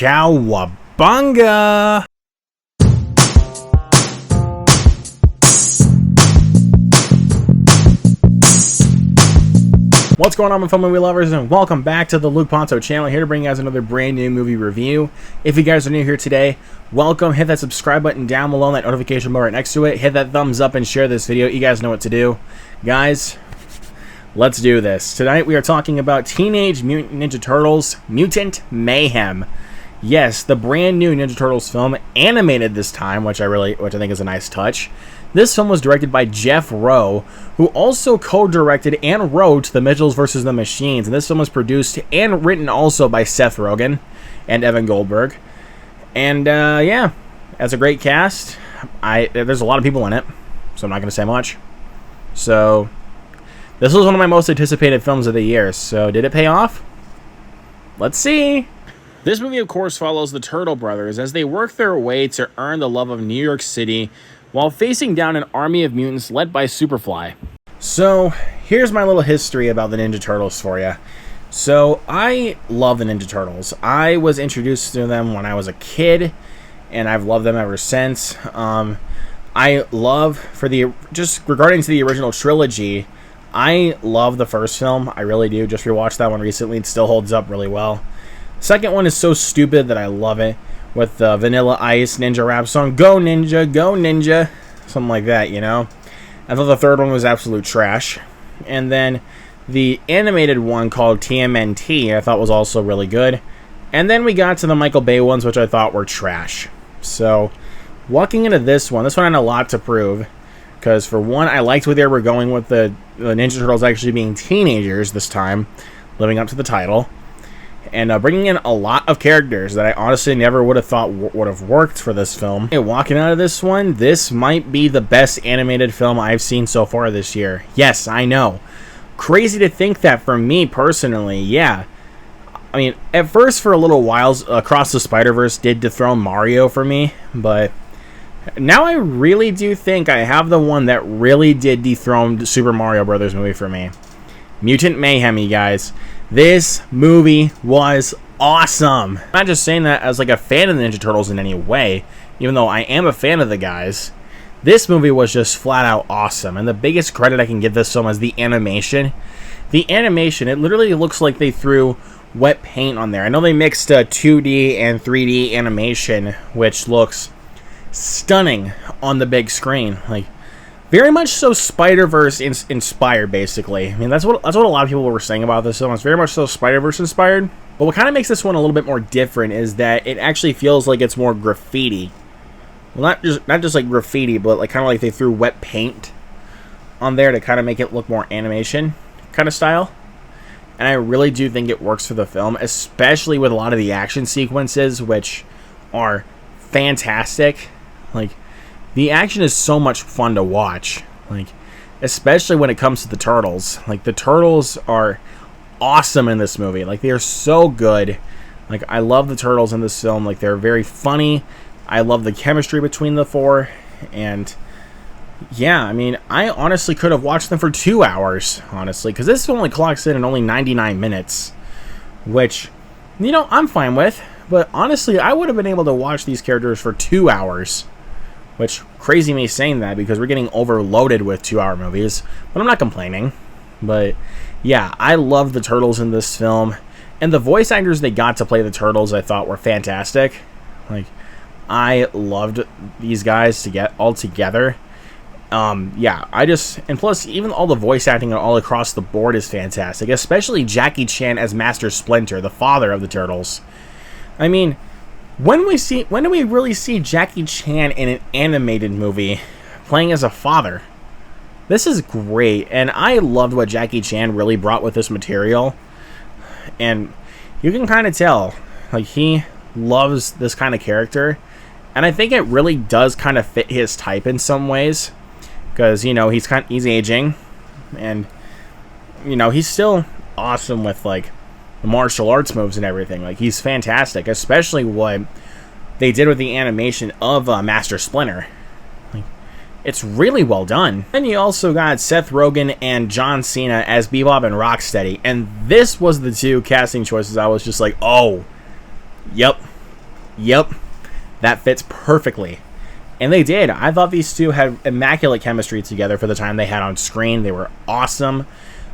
Cowabunga! What's going on, my film movie lovers, and welcome back to the Luke Ponto channel, here to bring you guys another brand new movie review. If you guys are new here today, welcome. Hit that subscribe button down below, that notification bell right next to it. Hit that thumbs up and share this video. You guys know what to do. Guys, let's do this. Tonight we are talking about Teenage Mutant Ninja Turtles Mutant Mayhem. Yes, the brand new Ninja Turtles film, animated this time, which I think is a nice touch. This film was directed by Jeff Rowe, who also co-directed and wrote The Mitchells vs. the Machines. And this film was produced and written also by Seth Rogen and Evan Goldberg. And yeah, as a great cast. There's a lot of people in it, so I'm not going to say much. So this was one of my most anticipated films of the year. So did it pay off? Let's see. This movie, of course, follows the Turtle Brothers as they work their way to earn the love of New York City while facing down an army of mutants led by Superfly. So, here's my little history about the Ninja Turtles for you. So, I love the Ninja Turtles. I was introduced to them when I was a kid, and I've loved them ever since. I love, just regarding to the original trilogy, I love the first film. I really do. Just rewatched that one recently. It still holds up really well. Second one is so stupid that I love it, with the Vanilla Ice Ninja rap song, Go Ninja, Go Ninja, something like that, you know? I thought the third one was absolute trash. And then the animated one called TMNT I thought was also really good. And then we got to the Michael Bay ones, which I thought were trash. So, walking into this one had a lot to prove. Because for one, I liked where they were going with the Ninja Turtles actually being teenagers this time, living up to the title. And bringing in a lot of characters that I honestly never would have thought would have worked for this film. Hey, walking out of this one, this might be the best animated film I've seen so far this year. Yes, I know. Crazy to think that for me personally, yeah. I mean, at first for a little while, Across the Spider-Verse did dethrone Mario for me, but now I really do think I have the one that really did dethrone the Super Mario Brothers movie for me. Mutant Mayhem, you guys. This movie was awesome. I'm not just saying that as like a fan of the Ninja Turtles in any way, even though I am a fan of the guys. This movie was just flat out awesome, and the biggest credit I can give this film is the animation. The animation, it literally looks like they threw wet paint on there. I know they mixed 2D and 3D animation, which looks stunning on the big screen. Like, very much so Spider-Verse inspired, basically. I mean, that's what a lot of people were saying about this film. It's very much so Spider-Verse inspired. But what kind of makes this one a little bit more different is that it actually feels like it's more graffiti. Well, not just like graffiti, but like kind of like they threw wet paint on there to kind of make it look more animation kind of style. And I really do think it works for the film, especially with a lot of the action sequences, which are fantastic. Like, the action is so much fun to watch, like, especially when it comes to the Turtles. Like, the Turtles are awesome in this movie. Like, they are so good. Like, I love the Turtles in this film. Like, they're very funny. I love the chemistry between the four. And, yeah, I mean, I honestly could have watched them for 2 hours, honestly, because this only clocks in only 99 minutes, which, you know, I'm fine with. But, honestly, I would have been able to watch these characters for 2 hours. Which, crazy me saying that because we're getting overloaded with 2-hour movies. But I'm not complaining. But, yeah, I love the Turtles in this film. And the voice actors they got to play the Turtles I thought were fantastic. Like, I loved these guys to get all together. Yeah, and plus, even all the voice acting all across the board is fantastic. Especially Jackie Chan as Master Splinter, the father of the Turtles. I mean, when do we really see Jackie Chan in an animated movie playing as a father? This is great, and I loved what Jackie Chan really brought with this material. And you can kind of tell, like, he loves this kind of character, and I think it really does kind of fit his type in some ways, because, you know, he's aging, and, you know, he's still awesome with, like, the martial arts moves and everything. Like, he's fantastic, especially what they did with the animation of Master Splinter. Like, it's really well done. Then you also got Seth Rogen and John Cena as Bebop and Rocksteady, and this was the two casting choices I was just like, oh, yep, Yep, that fits perfectly. And they did. I thought these two had immaculate chemistry together for the time they had on screen. They were awesome.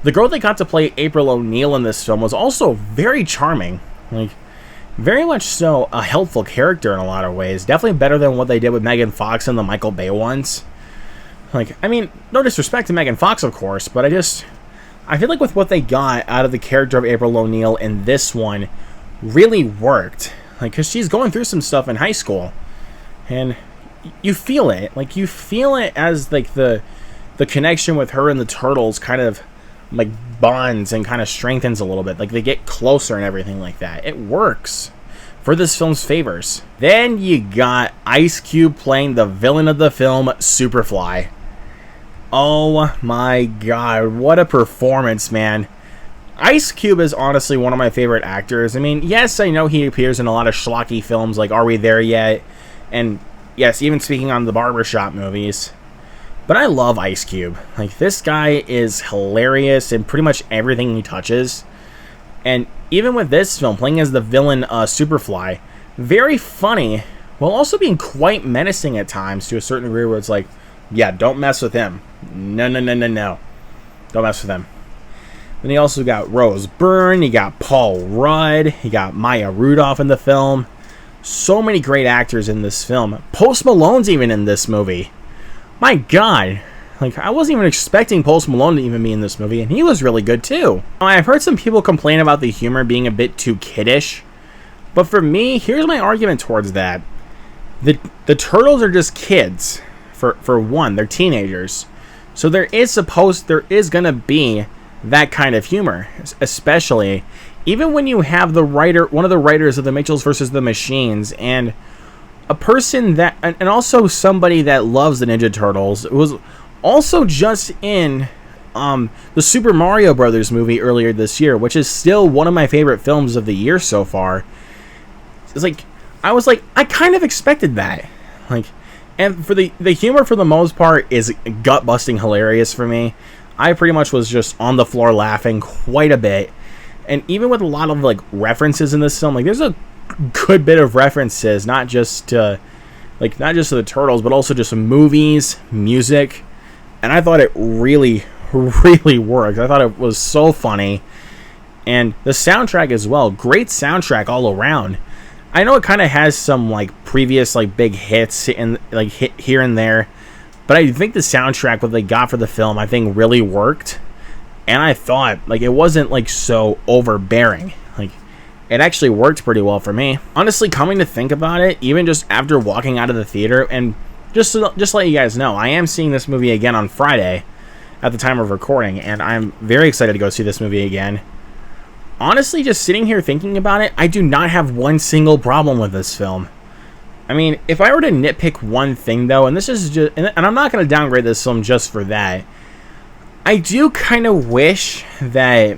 The girl they got to play April O'Neil in this film was also very charming. Like, very much so a helpful character in a lot of ways. Definitely better than what they did with Megan Fox in the Michael Bay ones. Like, I mean, no disrespect to Megan Fox, of course, but I feel like with what they got out of the character of April O'Neil in this one really worked. Like, because she's going through some stuff in high school. And you feel it. Like, you feel it as, like, the connection with her and the turtles kind of, like, bonds and kind of strengthens a little bit. Like, they get closer and everything like that. It works for this film's favors. Then you got Ice Cube playing the villain of the film, Superfly. Oh my god, what a performance, man. Ice Cube is honestly one of my favorite actors. I mean, yes, I know he appears in a lot of schlocky films like Are We There Yet? And yes, even speaking on the Barbershop movies. But I love Ice Cube. Like, this guy is hilarious in pretty much everything he touches. And even with this film, playing as the villain, Superfly, very funny, while also being quite menacing at times to a certain degree where it's like, yeah, don't mess with him. No. Don't mess with him. Then you also got Rose Byrne, you got Paul Rudd, you got Maya Rudolph in the film. So many great actors in this film. Post Malone's even in this movie. My god. Like, I wasn't even expecting Post Malone to even be in this movie, and he was really good too. I've heard some people complain about the humor being a bit too kiddish, but for me, here's my argument towards that. The turtles are just kids. For one, they're teenagers. So there is gonna be that kind of humor, especially even when you have one of the writers of the Mitchells versus the Machines, and a person that, and also somebody that loves the Ninja Turtles, was also just in the Super Mario Brothers movie earlier this year, which is still one of my favorite films of the year so far. It's like, I kind of expected that. Like, and for the humor for the most part is gut-busting hilarious for me. I pretty much was just on the floor laughing quite a bit. And even with a lot of, like, references in this film, like, there's a good bit of references, not just to the Turtles, but also just movies, music. And I thought it really, really worked. I thought it was so funny. And the soundtrack as well. Great soundtrack all around. I know it kind of has some, like, previous, like, big hits in, like, hit here and there, but I think the soundtrack, what they got for the film, I think really worked. And I thought, like, it wasn't, like, so overbearing. Like, it actually worked pretty well for me. Honestly, coming to think about it, even just after walking out of the theater, and just to let you guys know, I am seeing this movie again on Friday at the time of recording, and I'm very excited to go see this movie again. Honestly, just sitting here thinking about it, I do not have one single problem with this film. I mean, if I were to nitpick one thing, though, and this is just, and I'm not going to downgrade this film just for that, I do kind of wish that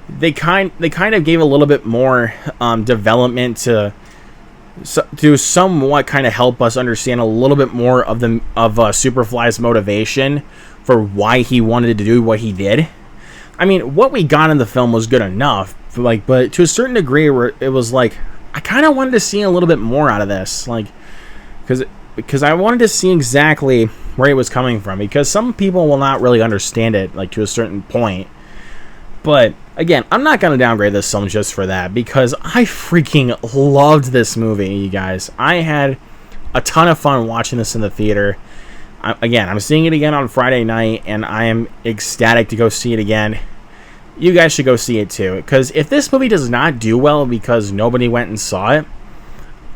they kind of gave a little bit more development to somewhat kind of help us understand a little bit more of Superfly's motivation for why he wanted to do what he did. I mean, what we got in the film was good enough, like, but to a certain degree, where it was like, I kind of wanted to see a little bit more out of this, like, because I wanted to see exactly where it was coming from, because some people will not really understand it, like, to a certain point. But again, I'm not going to downgrade this film just for that, because I freaking loved this movie, you guys. I had a ton of fun watching this in the theater. I'm seeing it again on Friday night, and I am ecstatic to go see it again. You guys should go see it too, because if this movie does not do well because nobody went and saw it,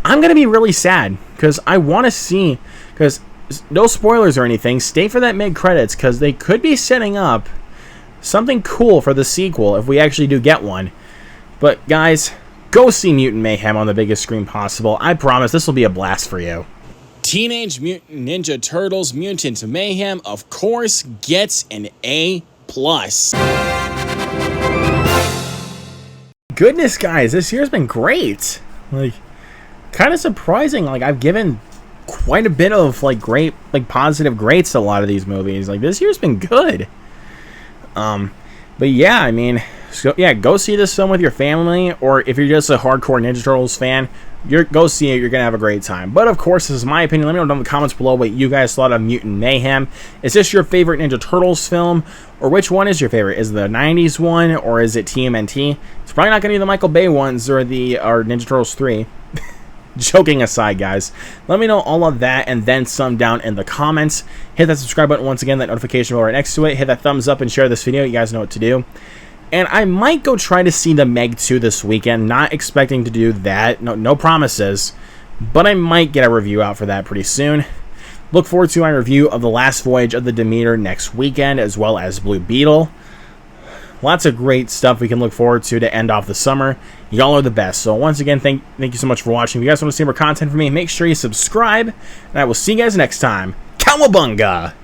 I'm going to be really sad, because I want to see, because no spoilers or anything, stay for that mid-credits, because they could be setting up something cool for the sequel if we actually do get one. But guys, go see Mutant Mayhem on the biggest screen possible. I promise this will be a blast for you. Teenage Mutant Ninja Turtles Mutant Mayhem, of course, gets an A+. Goodness, guys, this year's been great. Like, kind of surprising. Like, I've given quite a bit of, like, great, like, positive grades to a lot of these movies. Like, this year's been good. But yeah, I mean, So yeah, go see this film with your family, or if you're just a hardcore Ninja Turtles fan, go see it. You're gonna have a great time. But of course, this is my opinion. Let me know down in the comments below what you guys thought of Mutant Mayhem. Is this your favorite Ninja Turtles film, or which one is your favorite? Is it the '90s one, or is it TMNT? It's probably not gonna be the Michael Bay ones or Ninja Turtles 3. Joking aside, guys, let me know all of that and then some down in the comments. Hit that subscribe button once again, that notification bell right next to it. Hit that thumbs up and share this video. You guys know what to do. And I might go try to see the Meg 2 this weekend. Not expecting to do that. No promises. But I might get a review out for that pretty soon. Look forward to my review of The Last Voyage of the Demeter next weekend, as well as Blue Beetle. Lots of great stuff we can look forward to end off the summer. Y'all are the best. So once again, thank you so much for watching. If you guys want to see more content from me, make sure you subscribe. And I will see you guys next time. Cowabunga!